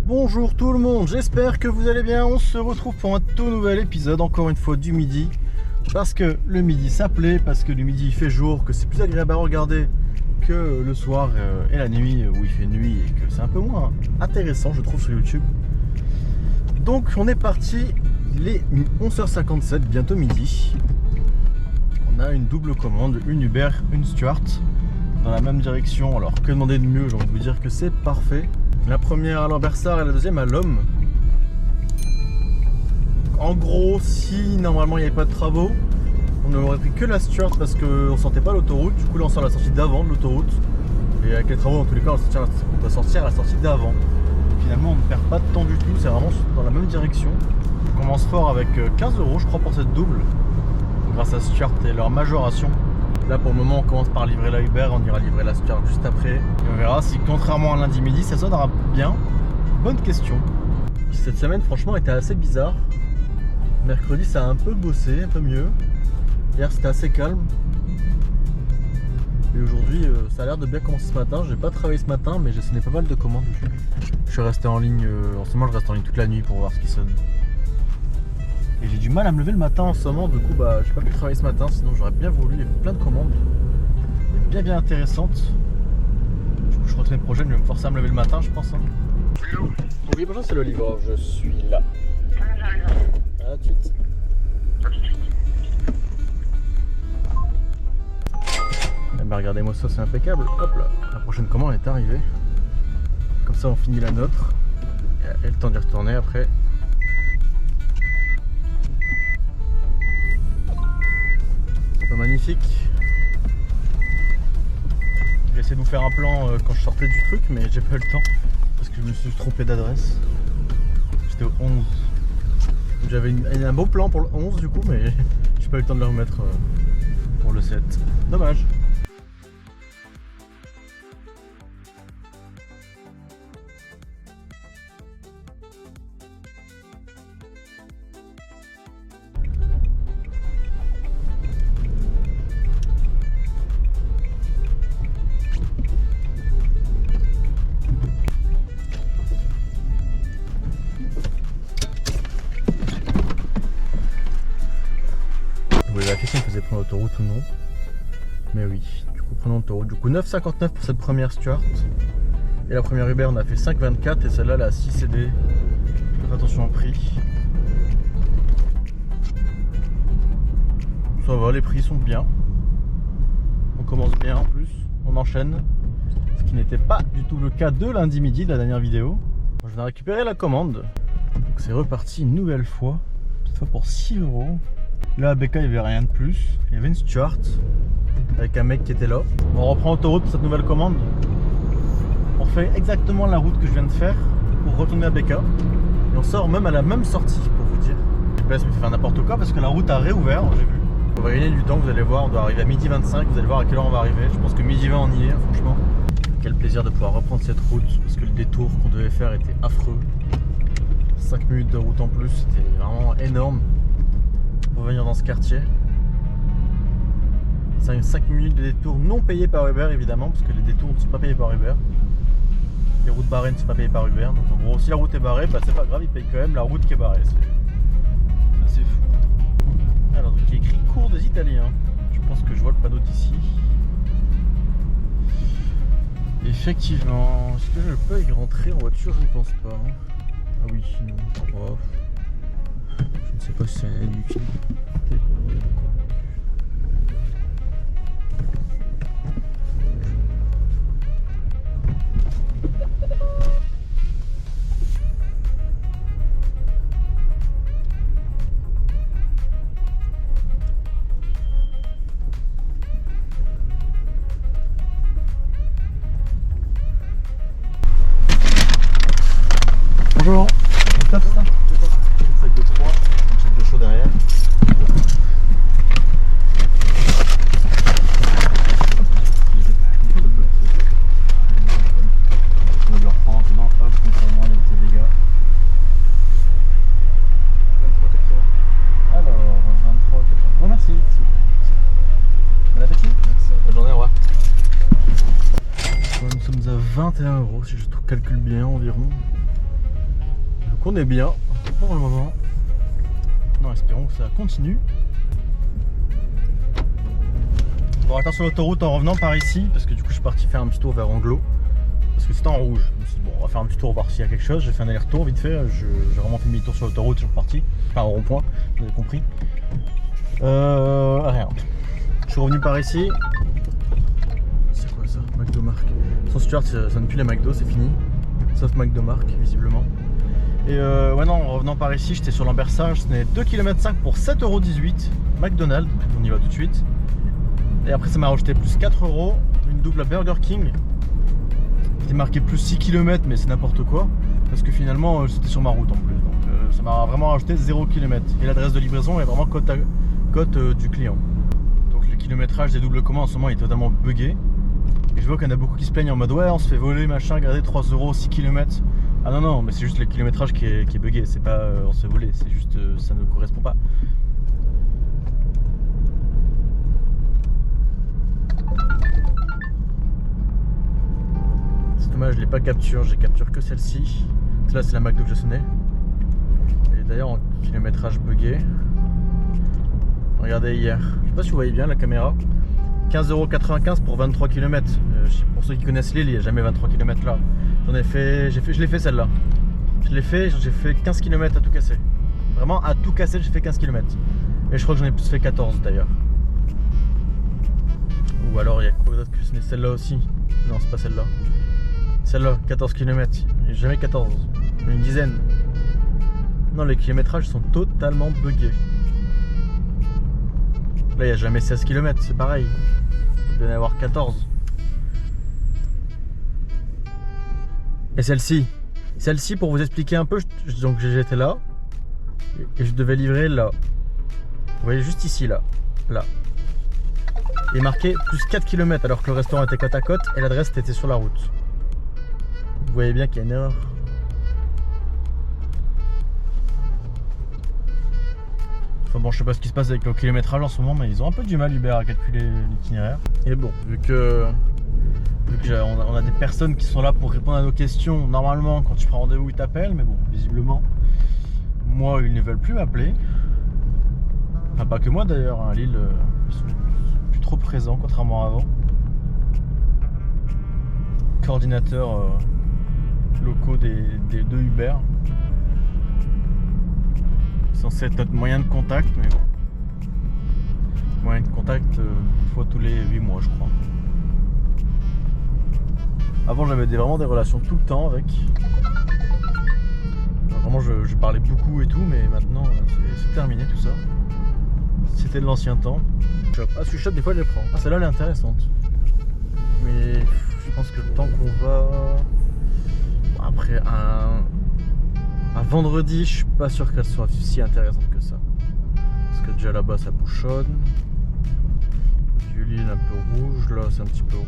Bonjour tout le monde, j'espère que vous allez bien. On se retrouve pour un tout nouvel épisode, encore une fois du midi. Parce que le midi ça plaît, parce que le midi il fait jour, que c'est plus agréable à regarder que le soir et la nuit où il fait nuit et que c'est un peu moins intéressant je trouve sur YouTube. Donc on est parti, il est 11h57, bientôt midi. On a une double commande, une Uber, une Stuart, dans la même direction. Alors que demander de mieux, j'ai envie de vous dire que c'est parfait. La première à Lambersart et la deuxième à Lomme. En gros, si normalement il n'y avait pas de travaux, on n'aurait pris que la Stuart parce qu'on ne sentait pas l'autoroute. Du coup là on sort la sortie d'avant de l'autoroute. Et avec les travaux en tous les cas on doit sortir à la sortie d'avant. Finalement on ne perd pas de temps du tout, c'est vraiment dans la même direction. On commence fort avec 15 € je crois pour cette double. Grâce à Stuart et leur majoration. Là pour le moment on commence par livrer la Uber, on ira livrer la Stuart juste après. Et on verra si contrairement à lundi midi ça sonnera bien. Bonne question. Cette semaine franchement était assez bizarre. Mercredi ça a un peu bossé, un peu mieux. Hier c'était assez calme. Et aujourd'hui ça a l'air de bien commencer ce matin. J'ai pas travaillé ce matin mais j'ai sonné pas mal de commandes. Je suis resté en ligne, en ce moment je reste en ligne toute la nuit pour voir ce qui sonne. Et j'ai du mal à me lever le matin en ce moment, du coup bah j'ai pas pu travailler ce matin, sinon j'aurais bien voulu, il y avait plein de commandes. Bien intéressantes. Du coup je crois que l'année prochaine je vais me forcer à me lever le matin je pense. Hein. Oui bonjour c'est le livreur, je suis là. À tout de suite. Eh ben regardez-moi ça, c'est impeccable. Hop là, la prochaine commande est arrivée. Comme ça on finit la nôtre. Et le temps d'y retourner après. Magnifique. J'ai essayé de vous faire un plan quand je sortais du truc mais j'ai pas eu le temps parce que je me suis trompé d'adresse. J'étais au 11. J'avais un beau plan pour le 11 du coup mais j'ai pas eu le temps de le remettre pour le 7. Dommage. La question faisait prendre l'autoroute ou non. Mais oui, du coup prenons l'autoroute. Du coup 9,59 pour cette première Stuart. Et la première Uber on a fait 5,24 et celle-là la 6 CD. Faites attention au prix. Ça va, les prix sont bien. On commence bien en plus, on enchaîne. Ce qui n'était pas du tout le cas de lundi midi de la dernière vidéo. Je viens récupérer la commande. Donc c'est reparti une nouvelle fois. Cette fois pour 6 €. Là à BK il n'y avait rien de plus, il y avait une Stuart avec un mec qui était là. On reprend l'autoroute pour cette nouvelle commande. On fait exactement la route que je viens de faire pour retourner à BK. Et on sort même à la même sortie pour vous dire. GPS me fait faire n'importe quoi parce que la route a réouvert, j'ai vu. On va gagner du temps, vous allez voir, on doit arriver à 12h25, vous allez voir à quelle heure on va arriver. Je pense que 12h20 on y est franchement. Quel plaisir de pouvoir reprendre cette route parce que le détour qu'on devait faire était affreux. 5 minutes de route en plus, c'était vraiment énorme. Pour venir dans ce quartier. 5 minutes de détour non payés par Uber évidemment parce que les détours ne sont pas payés par Uber. Les routes barrées ne sont pas payées par Uber, donc en gros si la route est barrée, bah c'est pas grave, ils payent quand même la route qui est barrée. C'est assez fou. Alors donc il y a écrit cours des Italiens. Je pense que je vois le panneau d'ici. Effectivement, est-ce que je peux y rentrer en voiture? Je ne pense pas. Ah oui, non. Oh. Je ne sais pas si c'est inutile. Bonjour. C'est ça? Sac de 3, un sac de chaud derrière. On va le reprendre maintenant, hop, comme ça au moins on évite les dégâts. 23,80. Alors, 23,80. Bon merci. Bon appétit. Merci. Bonne journée, au revoir. Nous sommes à 21 € si je calcule bien environ. Donc on est bien pour le moment. Non, espérons que ça continue. Bon, attends sur l'autoroute en revenant par ici, parce que du coup je suis parti faire un petit tour vers Anglo. Parce que c'était en rouge. Je me suis dit, bon, on va faire un petit tour, voir s'il y a quelque chose. J'ai fait un aller-retour vite fait. J'ai vraiment fait demi-tour sur l'autoroute, je suis reparti. Enfin, au rond-point, vous avez compris. Rien. Je suis revenu par ici. C'est quoi ça? McDo Mark. Sans Stuart, ça ne pue les McDo, c'est fini. Sauf McDo Mark, visiblement. Et ouais, non, en revenant par ici, j'étais sur Lambersart. C'était 2,5 km pour 7,18 €. McDonald's, on y va tout de suite. Et après, ça m'a rajouté plus 4 €. Une double à Burger King. C'était marqué plus 6 km, mais c'est n'importe quoi. Parce que finalement, c'était sur ma route en plus. Donc ça m'a vraiment rajouté 0 km. Et l'adresse de livraison est vraiment côte du client. Donc le kilométrage des doubles commandes en ce moment est totalement buggé. Et je vois qu'il y en a beaucoup qui se plaignent en mode ouais, on se fait voler, machin, regardez 3 €, 6 km. Ah non, non, mais c'est juste le kilométrage qui est buggé. C'est pas on se fait voler, c'est juste ça ne correspond pas. C'est dommage, je l'ai pas capture, j'ai capture que celle-ci. Là, c'est la McDo que je sonnais. Et d'ailleurs, en kilométrage buggé. Regardez hier, je sais pas si vous voyez bien la caméra. 15,95 € pour 23 km. Pour ceux qui connaissent l'île, il n'y a jamais 23 km là. Je l'ai fait celle-là. J'ai fait 15 km à tout casser. Vraiment à tout casser, j'ai fait 15 km. Et je crois que j'en ai plus fait 14 d'ailleurs. Ou alors il y a quoi d'autre que ce n'est celle-là aussi. Non, c'est pas celle-là. Celle-là, 14 km. J'ai jamais 14. Une dizaine. Non, les kilométrages sont totalement buggés. Là, il n'y a jamais 16 km, c'est pareil. Il doit y en avoir 14. Et celle-ci, pour vous expliquer un peu, donc j'étais là. Et je devais livrer là. Vous voyez, juste ici, là. Là. Et marqué plus 4 km alors que le restaurant était côte à côte et l'adresse était sur la route. Vous voyez bien qu'il y a une erreur. Enfin bon, je sais pas ce qui se passe avec le kilométrage en ce moment, mais ils ont un peu du mal Uber à calculer l'itinéraire. Et bon, vu que on a des personnes qui sont là pour répondre à nos questions, normalement quand tu prends rendez-vous ils t'appellent, mais bon, visiblement, moi ils ne veulent plus m'appeler. Enfin pas que moi d'ailleurs, à Lille, ils sont plus trop présents contrairement à avant. Coordinateurs locaux des deux Uber. Censé être notre moyen de contact, mais bon. Moyen de contact une fois tous les 8 mois, je crois. Avant, j'avais vraiment des relations tout le temps avec. Alors, vraiment, je parlais beaucoup et tout, mais maintenant, c'est terminé tout ça. C'était de l'ancien temps. Ah, si je chope, des fois, je les prends. Ah, celle-là, elle est intéressante. Mais je pense que le temps qu'on va. Après un vendredi, je suis pas sûr qu'elle soit si intéressante que ça. Parce que déjà là-bas ça bouchonne. Vieux-Lille un peu rouge, là c'est un petit peu rouge.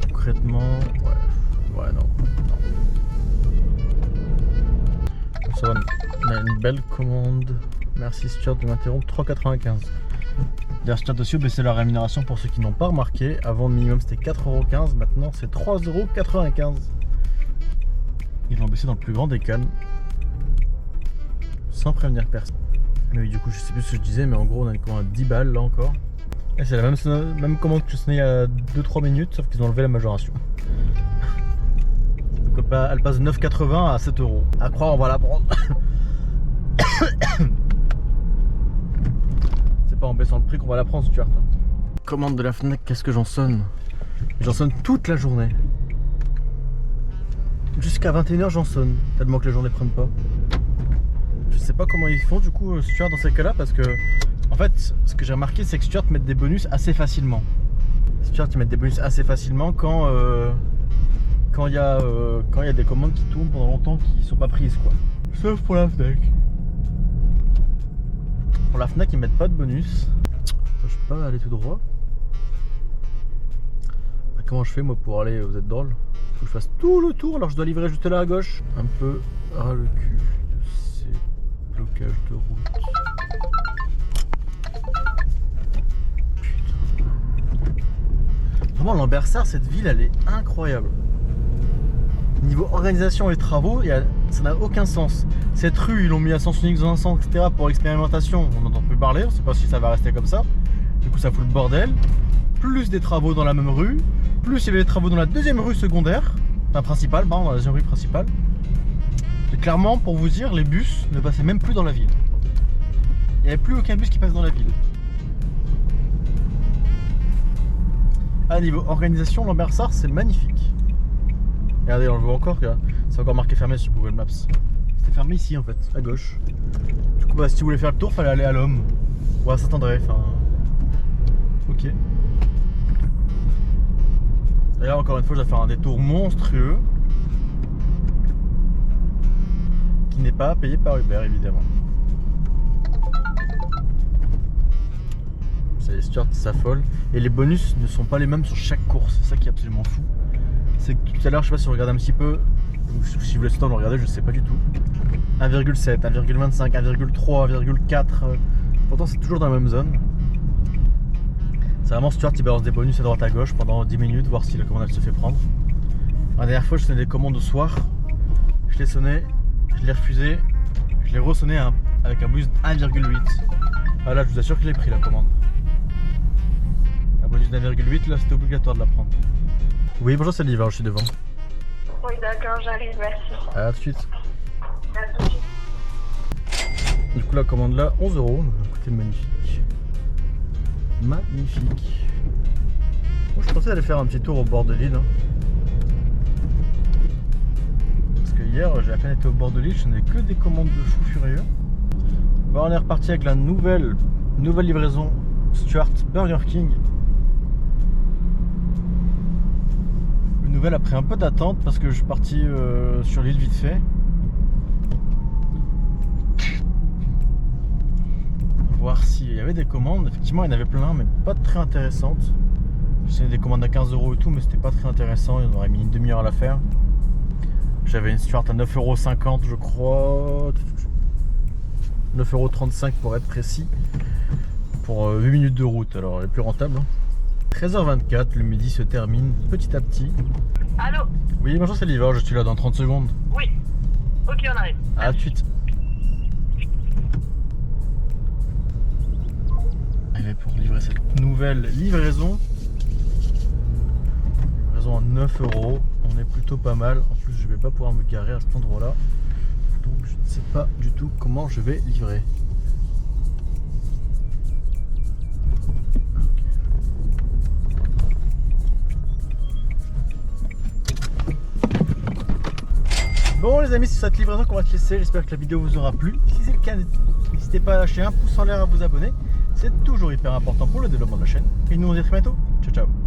Concrètement, ouais non. Ça va, on a une belle commande. Merci Stuart de m'interrompre, 3,95 €. D'ailleurs Stuart aussi a baissé la rémunération pour ceux qui n'ont pas remarqué. Avant le minimum c'était 4,15 €, maintenant c'est 3,95 €. Ils l'ont baissé dans le plus grand des calmes. Sans prévenir personne. Mais oui, du coup je sais plus ce que je disais, mais en gros on a une commande à 10 balles là encore. Et c'est la même commande que je sonnais il y a 2-3 minutes, sauf qu'ils ont enlevé la majoration. Donc elle passe de 9,80 à 7 €. À croire on va la prendre. C'est pas en baissant le prix qu'on va la prendre, Stuart. Commande de la Fnac, qu'est-ce que j'en sonne? J'en sonne toute la journée. Jusqu'à 21 h j'en sonne, tellement que les gens ne les prennent pas. Je sais pas comment ils font du coup Stuart dans ces cas là, parce que en fait ce que j'ai remarqué c'est que Stuart met des bonus assez facilement. Stuart met des bonus assez facilement quand il y a des commandes qui tournent pendant longtemps qui sont pas prises quoi. Sauf pour la Fnac. Pour la Fnac ils mettent pas de bonus. Je peux pas aller tout droit. Comment je fais moi pour aller, vous êtes drôle? Faut que je fasse tout le tour, alors je dois livrer juste là à gauche. Un peu ras le cul de ces blocages de route. Putain. Vraiment Lambersart, cette ville elle est incroyable. Niveau organisation et travaux, ça n'a aucun sens. Cette rue, ils l'ont mis à sens unique dans un sens, etc. pour l'expérimentation. On n'entend plus parler, on ne sait pas si ça va rester comme ça. Du coup, ça fout le bordel. Plus des travaux dans la même rue, plus il y avait des travaux dans la deuxième rue secondaire, enfin principale, pardon, dans la deuxième rue principale. Et clairement, pour vous dire, les bus ne passaient même plus dans la ville. Il n'y avait plus aucun bus qui passe dans la ville. À niveau organisation, Lambersart, c'est magnifique. Regardez, on le voit encore, c'est encore marqué fermé sur Google Maps. C'était fermé ici en fait, à gauche. Du coup, bah, si vous voulez faire le tour, fallait aller à l'Homme ou à Saint-André. Enfin, ok. Et là, encore une fois, je vais faire un détour monstrueux qui n'est pas payé par Uber, évidemment. Les stewards s'affolent et les bonus ne sont pas les mêmes sur chaque course, c'est ça qui est absolument fou. C'est que tout à l'heure, je sais pas si vous regardez un petit peu, ou si vous laissez le temps de le regarder, je sais pas du tout. 1,7, 1,25, 1,3, 1,4, pourtant c'est toujours dans la même zone. C'est vraiment Stuart qui balance des bonus à droite à gauche pendant 10 minutes, voir si la commande elle se fait prendre. La dernière fois, je sonnais des commandes au soir, je l'ai sonné, je l'ai refusé, je l'ai ressonné avec un bonus de 1,8. Ah là, je vous assure que je l'ai pris la commande. Bonus d'1,8, là c'était obligatoire de la prendre. Oui, bonjour, c'est Liva, je suis devant. Oui, d'accord, j'arrive, merci. À tout de suite. À tout de suite. Du coup, la commande là, 11 €. Écoutez, magnifique. Magnifique. Moi, je pensais aller faire un petit tour au bord de l'île. Hein. Parce que hier, j'ai à peine été au bord de l'île, je n'ai que des commandes de fous furieux. Bon, on est reparti avec la nouvelle livraison Stuart Burger King. Une nouvelle après un peu d'attente parce que je suis parti sur l'île vite fait. Voir s'il y avait des commandes. Effectivement, il y en avait plein, mais pas très intéressantes. J'ai des commandes à 15 € et tout, mais c'était pas très intéressant. Il aurait mis une demi-heure à la faire. J'avais une Stuart à 9,50 €, je crois. 9,35 € pour être précis. Pour 8 minutes de route, alors elle est plus rentable. 13h24, le midi se termine petit à petit. Allô? Oui, bonjour, c'est Liva, je suis là dans 30 secondes. Oui. Ok, on arrive. À tout de suite. Et pour livrer cette nouvelle livraison à 9 €, on est plutôt pas mal. En plus, je vais pas pouvoir me garer à cet endroit-là. Donc, je ne sais pas du tout comment je vais livrer. Bon les amis, c'est cette livraison qu'on va se laisser, j'espère que la vidéo vous aura plu. Si c'est le cas, n'hésitez pas à lâcher un pouce en l'air, à vous abonner. C'est toujours hyper important pour le développement de la chaîne. Et nous on se dit à très bientôt. Ciao ciao.